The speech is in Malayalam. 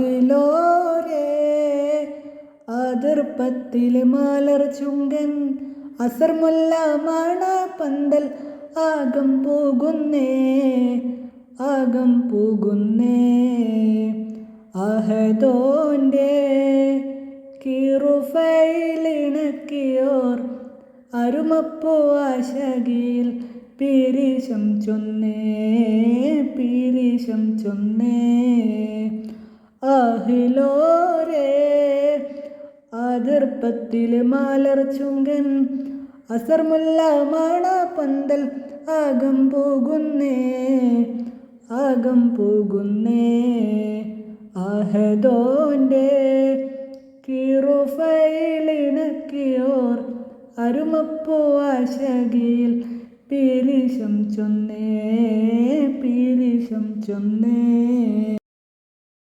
ആഹിലോരേ അതിർപ്പത്തിൽ മലർ ചുങ്കൻ അസർമുല്ല മണപന്തൽ ആകം പോകുന്നേ അഹദോൻ്റെ കിറുഫയിലിണക്കിയോർ അരുമപ്പോ ആശകിൽ പിരിശം ചൊന്നേ ആഹിലോരേ അതിർപ്പത്തിൽ മലർ ചുങ്കൻ അസർമുല്ല മണപന്തൽ ആകം പോകുന്നേ അഹദോൻ്റെ കിറുഫയിലിണക്കിയോർ അരുമപ്പോ ആശകിൽ പിരിശം ചൊന്നേ